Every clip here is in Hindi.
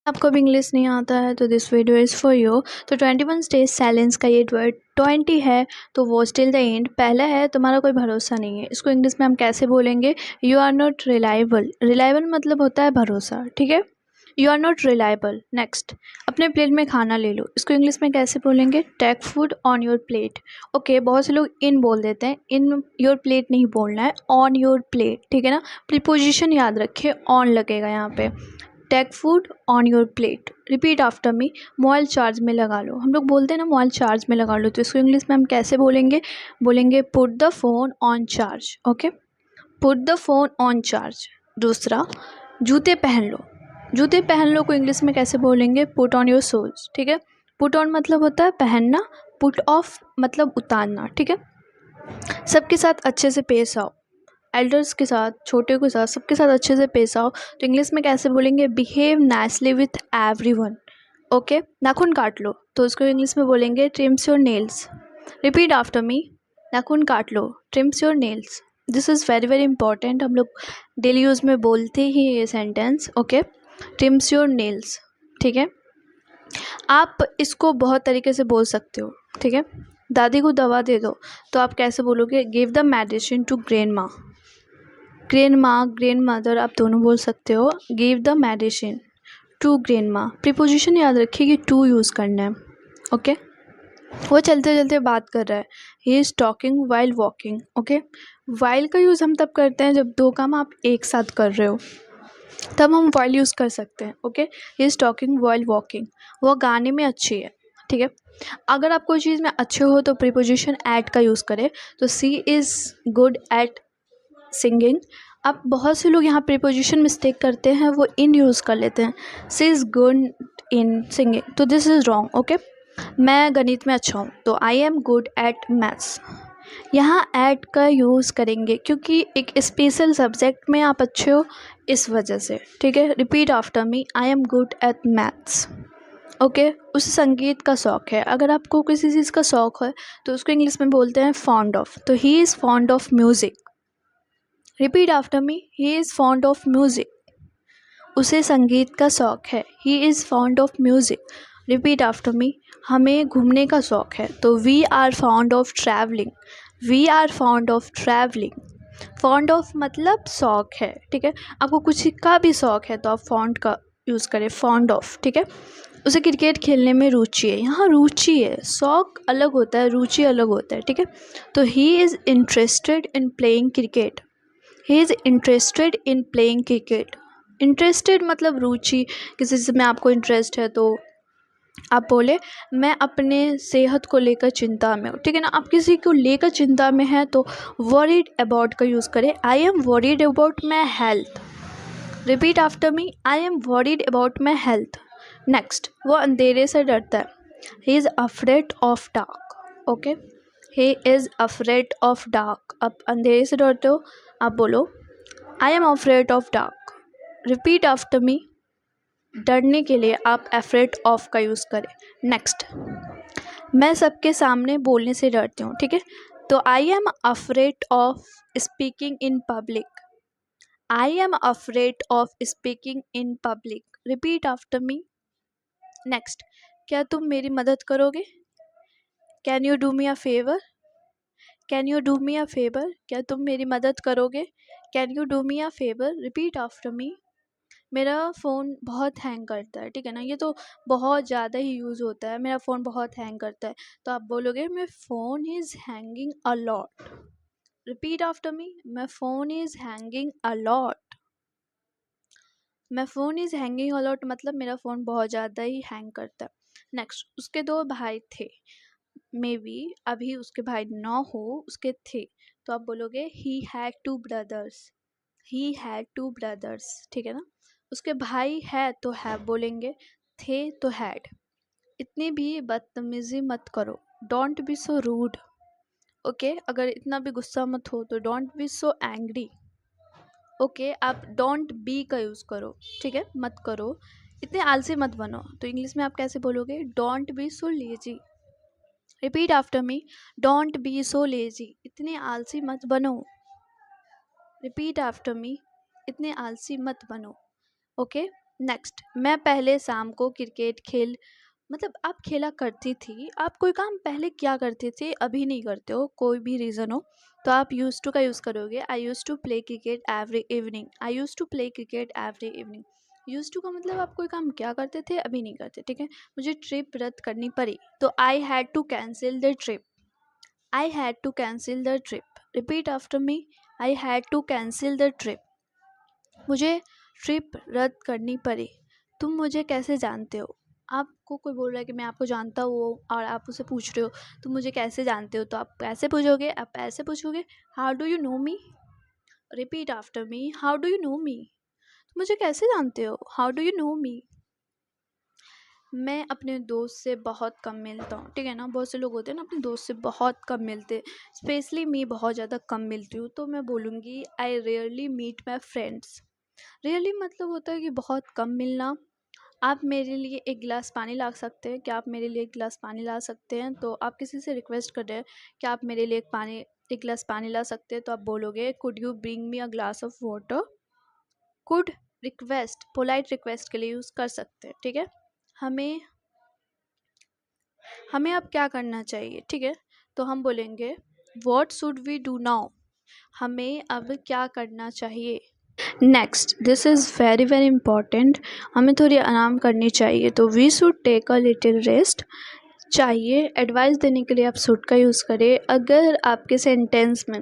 आपको भी इंग्लिश नहीं आता है तो this video is for you. तो 21 डेज साइलेंस का ये वर्ड 20 है तो वो स्टिल द एंड पहला है तुम्हारा कोई भरोसा नहीं है। इसको इंग्लिश में हम कैसे बोलेंगे? You are not reliable. Reliable मतलब होता है भरोसा, ठीक है। You are not reliable. Next, अपने प्लेट में खाना ले लो। इसको इंग्लिश में कैसे बोलेंगे? Take food on your plate. Okay, बहुत से लोग इन बोल देते हैं, इन योर प्लेट नहीं बोलना है, ऑन योर प्लेट, ठीक है ना। प्रीपोजिशन याद रखिए, ऑन लगेगा यहाँ पे। Take food on your plate. Repeat after me, mobile charge में लगा लो। हम लोग बोलते हैं ना मोबाइल चार्ज में लगा लो, तो इसको इंग्लिश में हम कैसे बोलेंगे? बोलेंगे put the phone on charge. Okay, put the phone on charge. दूसरा, जूते पहन लो। जूते पहन लो को इंग्लिश में कैसे बोलेंगे? पुट ऑन योर शूज, ठीक है। पुट ऑन मतलब होता है पहनना, पुट ऑफ मतलब उतारना, ठीक है। सबके साथ अच्छे से पेश आओ। एल्डर्स के साथ, छोटे के साथ, सबके साथ अच्छे से पेश आओ तो इंग्लिश में कैसे बोलेंगे? Behave nicely with everyone. Okay, नाखून काट लो तो उसको इंग्लिश में बोलेंगे trims your nails. Repeat after me, नाखून काट लो, trims your nails. This is very very important, हम लोग डेली यूज़ में बोलते ही ये sentence. Okay, trims your nails, ठीक है। आप इसको बहुत तरीके से बोल सकते हो, ठीक है। दादी को दवा दे दो तो आप कैसे बोलोगे? Give the medicine to grandma. Grandma, grandmother आप दोनों बोल सकते हो। Give the medicine to grandma. Preposition याद रखिए कि टू यूज़ करना है। ओके, वो चलते चलते बात कर रहा है। He is talking while walking. Okay, while का यूज़ हम तब करते हैं जब दो काम आप एक साथ कर रहे हो, तब हम वाइल यूज़ कर सकते हैं। Okay, he is talking while walking. वो गाने में अच्छी है, ठीक है। अगर आप कोई चीज़ में अच्छे हो तो प्रीपोजिशन एट का यूज़ करें। तो सी इज़ गुड एट सिंगिंग। अब बहुत से लोग यहाँ प्रीपोजिशन मिस्टेक करते हैं, वो इन यूज़ कर लेते हैं। सी इज़ गुड इन सिंगिंग, तो दिस इज़ रॉन्ग। ओके, मैं गणित में अच्छा हूँ तो I am good at maths. यहाँ एट का यूज़ करेंगे क्योंकि एक स्पेशल सब्जेक्ट में आप अच्छे हो, इस वजह से, ठीक है। Repeat after me, I am good at maths. Okay, उसे संगीत का शौक़ है। अगर आपको किसी चीज़ का शौक़ है तो उसको इंग्लिश में बोलते हैं फॉन्ड ऑफ। तो he is fond of music. Repeat after me, he is fond of music. उसे संगीत का शौक़ है, he is fond of music. Repeat after me, हमें घूमने का शौक़ है तो we are fond of travelling. We are fond of travelling. Fond of मतलब शौक़ है, ठीक है। आपको कुछ का भी शौक़ है तो आप फॉन्ड का यूज़ करें, फॉन्ड ऑफ, ठीक है। उसे क्रिकेट खेलने में रुचि है। यहाँ रुचि है, शौक़ अलग होता है, रुचि अलग होता है, ठीक है। तो he is interested in playing cricket. He is interested in playing cricket. Interested मतलब रुचि, किसी चीज़ में आपको इंटरेस्ट है तो आप बोले मैं अपने सेहत को लेकर चिंता में हूँ, ठीक है ना। आप किसी को लेकर चिंता में हैं तो वरीड अबाउट का यूज़ करें। I am worried about my health. Repeat after me, I am worried about my health. Next, वो अंधेरे से डरता है। He is afraid of dark. Okay, he is afraid of dark. आप अंधेरे से डरते हो, आप बोलो I am afraid of dark. Repeat after मी, डरने के लिए आप अफ्रेड ऑफ का यूज़ करें। नेक्स्ट, मैं सबके सामने बोलने से डरती हूँ, ठीक है। तो I am afraid of speaking in public. I am afraid of speaking in public. Repeat after me. Next, क्या तुम मेरी मदद करोगे? Can you do me a favour? Can you do me a favour? क्या तुम मेरी मदद करोगे? Can you do me a favour? Repeat after मी। मेरा फ़ोन बहुत हैंग करता है, ठीक है ना। ये तो बहुत ज़्यादा ही यूज़ होता है, मेरा फ़ोन बहुत हैंग करता है। तो आप बोलोगे my phone is hanging a lot. Repeat after me, my phone is hanging a lot. My phone is hanging a lot मतलब मेरा फ़ोन बहुत ज़्यादा ही हैंग करता है। नेक्स्ट, उसके दो भाई थे। मे बी अभी उसके भाई ना हो, उसके थे, तो आप बोलोगे he had two brothers. He had two brothers, ठीक है ना। उसके भाई है तो है बोलेंगे, थे तो हैड। इतनी भी बदतमीज़ी मत करो, don't be so rude. Okay, अगर इतना भी गुस्सा मत हो तो don't be so angry. Okay, आप डोंट बी का यूज़ करो, ठीक है, मत करो। इतने आलसी मत बनो, तो इंग्लिश में आप कैसे बोलोगे? Don't be so lazy. Repeat after me, don't be so lazy. इतने आलसी मत बनो। रिपीट आफ्टर मी, इतने आलसी मत बनो। ओके, नेक्स्ट, मैं पहले शाम को क्रिकेट खेल, मतलब आप खेला करती थी, आप कोई काम पहले क्या करते थे अभी नहीं करते हो, कोई भी रीज़न हो, तो आप यूज़ टू का यूज़ करोगे। I use to play cricket every evening, I use to play cricket every evening. Use to का मतलब आप कोई काम क्या करते थे अभी नहीं करते, ठीक है। मुझे ट्रिप रद्द करनी पड़ी, तो I had to cancel the trip, I had to cancel the trip. Repeat after me, I had to cancel the trip. मुझे ट्रिप रद्द करनी पड़ी। तुम मुझे कैसे जानते हो, आपको कोई बोल रहा है कि मैं आपको जानता हूँ और आप उससे पूछ रहे हो तुम मुझे कैसे जानते हो, तो आप कैसे पूछोगे, आप ऐसे पूछोगे, how do you know me. Repeat after me, how do you know me. तुम मुझे कैसे जानते हो, how do you know me. मैं अपने दोस्त से बहुत कम मिलता हूँ, ठीक है ना। बहुत से लोग होते हैं ना अपने दोस्त से बहुत कम मिलते, स्पेशली मैं बहुत ज़्यादा कम मिलती हूँ, तो मैं बोलूँगी I rarely meet my friends. Really मतलब होता है कि बहुत कम मिलना। आप मेरे लिए एक गिलास पानी ला सकते हैं, क्या आप मेरे लिए एक गिलास पानी ला सकते हैं, तो आप किसी से रिक्वेस्ट कर रहे हैं कि आप मेरे लिए एक गिलास पानी ला सकते हैं, तो आप बोलोगे could you bring me a glass of water. Could request polite request के लिए यूज़ कर सकते हैं, ठीक है। हमें हमें अब क्या करना चाहिए, ठीक है, तो हम बोलेंगे what should we do now, हमें अब क्या करना चाहिए। Next, this is very very important, हमें थोड़ी आराम करनी चाहिए, तो we should take a little rest. चाहिए एडवाइस देने के लिए आप शुड का यूज़ करें। अगर आपके सेंटेंस में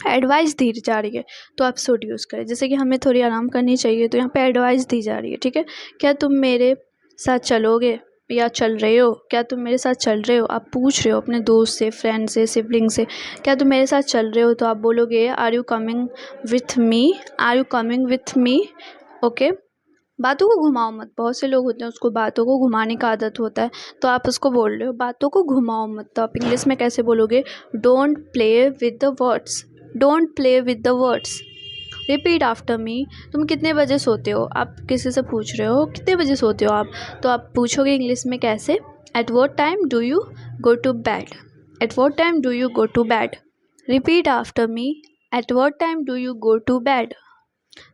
एडवाइस दी जा रही है तो आप शुड यूज़ करें। जैसे कि हमें थोड़ी आराम करनी चाहिए, तो यहाँ पे एडवाइस दी जा रही है, ठीक है। क्या तुम मेरे साथ चलोगे या चल रहे हो, क्या तुम मेरे साथ चल रहे हो, आप पूछ रहे हो अपने दोस्त से, फ्रेंड से, सिबलिंग से, क्या तुम मेरे साथ चल रहे हो, तो आप बोलोगे are you coming with me, are you coming with me. Okay, बातों को घुमाओ मत, बहुत से लोग होते हैं उसको बातों को घुमाने का आदत होता है, तो आप उसको बोल रहे हो बातों को घुमाओ मत, तो आप इंग्लिश में कैसे बोलोगे, don't play with the words, don't play with the words. Repeat after मी, तुम कितने बजे सोते हो, आप किसी से पूछ रहे हो कितने बजे सोते हो आप, तो आप पूछोगे इंग्लिश में कैसे, at what time do you go to bed, at what time do you go to bed. Repeat after me, at what time do you go to bed.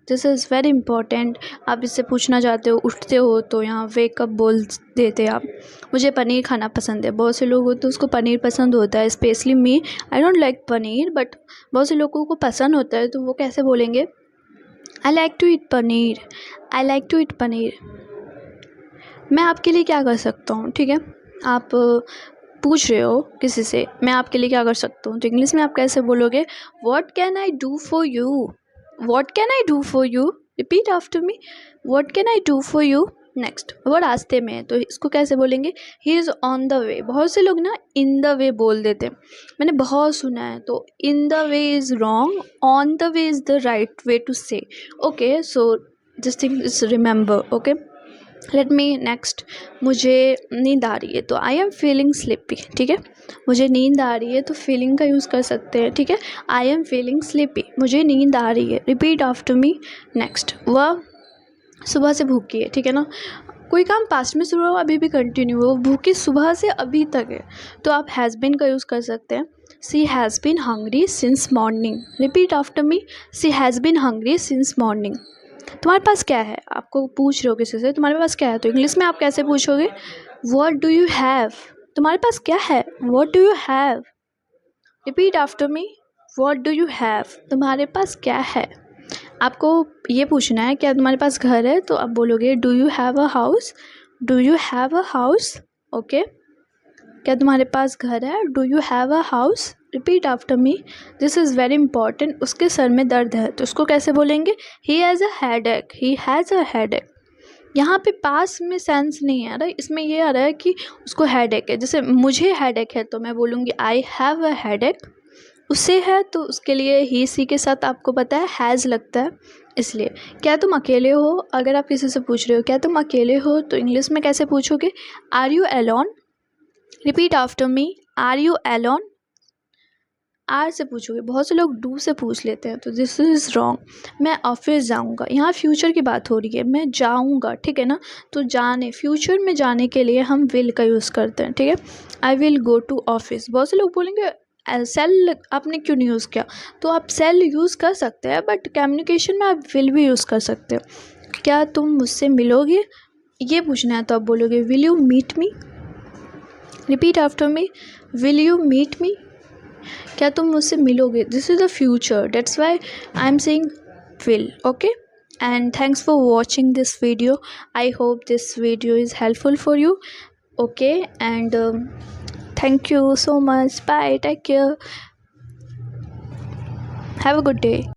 This is very important. आप इससे पूछना चाहते हो उठते हो, तो यहाँ वेकअप बोल देते आप। मुझे पनीर खाना पसंद है, बहुत से लोग होते हैं उसको पनीर पसंद होता है, specially me, I don't like paneer, but बहुत से लोगों को पसंद होता है, तो वो कैसे बोलेंगे, I like to eat paneer, I like to eat paneer. मैं आपके लिए क्या कर सकता हूँ, ठीक है, आप पूछ रहे हो किसी से मैं आपके लिए क्या कर सकता हूँ, तो इंग्लिश में आप कैसे बोलोगे, what can I do for you, what can I do for you. Repeat after me, what can I do for you. Next, वो रास्ते में है, तो इसको कैसे बोलेंगे, ही इज़ ऑन द वे। बहुत से लोग ना इन द वे बोल देते हैं, मैंने बहुत सुना है, तो in the way is wrong, on the way is the right way to say. Okay, so this thing is remember, okay. Let me next, मुझे नींद आ रही है, तो आई एम फीलिंग स्लीपी, ठीक है। मुझे नींद आ रही है, तो फीलिंग का यूज़ कर सकते हैं, ठीक है। आई एम फीलिंग स्लीपी, मुझे नींद आ रही है। रिपीट आफ्टर मी। नेक्स्ट, वह सुबह से भूखी है, ठीक है ना। कोई काम पास्ट में शुरू हो अभी भी कंटिन्यू हो, भूखी सुबह से अभी तक है, तो आप हैज़ बीन का यूज़ कर सकते हैं। She has been hungry since morning. Repeat after me, she has been hungry since morning. तुम्हारे पास क्या है, आपको पूछ रहे हो किसी से तुम्हारे पास क्या है, तो इंग्लिश में आप कैसे पूछोगे, व्हाट डू यू हैव। तुम्हारे पास क्या है, what do you have. Repeat after me, what do you have. तुम्हारे पास क्या है। आपको ये पूछना है क्या तुम्हारे पास घर है, तो आप बोलोगे do you have a house, do you have a house. Okay, क्या तुम्हारे पास घर है, do you have a house. Repeat after me, this is very important. उसके सर में दर्द है, तो उसको कैसे बोलेंगे, he has a headache, he has a headache. यहाँ पे पास में सेंस नहीं आ रहा है, इसमें ये आ रहा है कि उसको हेडेक है। जैसे मुझे हेडेक है, तो मैं बोलूँगी आई हैव अ हेडेक। उसे है, तो उसके लिए ही सी के साथ आपको पता है हैज़ लगता है, इसलिए। क्या तुम अकेले हो, अगर आप किसी से पूछ रहे हो क्या तुम अकेले हो, तो इंग्लिश में कैसे पूछोगे, are you alone. Repeat after me, are you alone. Are से पूछोगे, बहुत से लोग डू से पूछ लेते हैं, तो दिस इज़ रॉन्ग। मैं ऑफिस जाऊंगा, यहाँ फ्यूचर की बात हो रही है, मैं जाऊंगा, ठीक है ना। तो जाने, फ्यूचर में जाने के लिए हम विल का यूज़ करते हैं, ठीक है। I will go to office. बहुत से लोग बोलेंगे सेल आपने क्यों नहीं यूज़ किया, तो आप सेल यूज़ कर सकते हैं, बट कम्युनिकेशन में आप विल भी यूज़ कर सकते हैं। क्या तुम मुझसे मिलोगे, ये पूछना है तो आप बोलोगे will you meet me. Repeat after me, will you meet me. क्या तुम मुझसे मिलोगे, this is the future, that's why I am saying will. Okay, and thanks for watching this video. I hope this video is helpful for you. Okay, and thank you so much. Bye, take care, have a good day.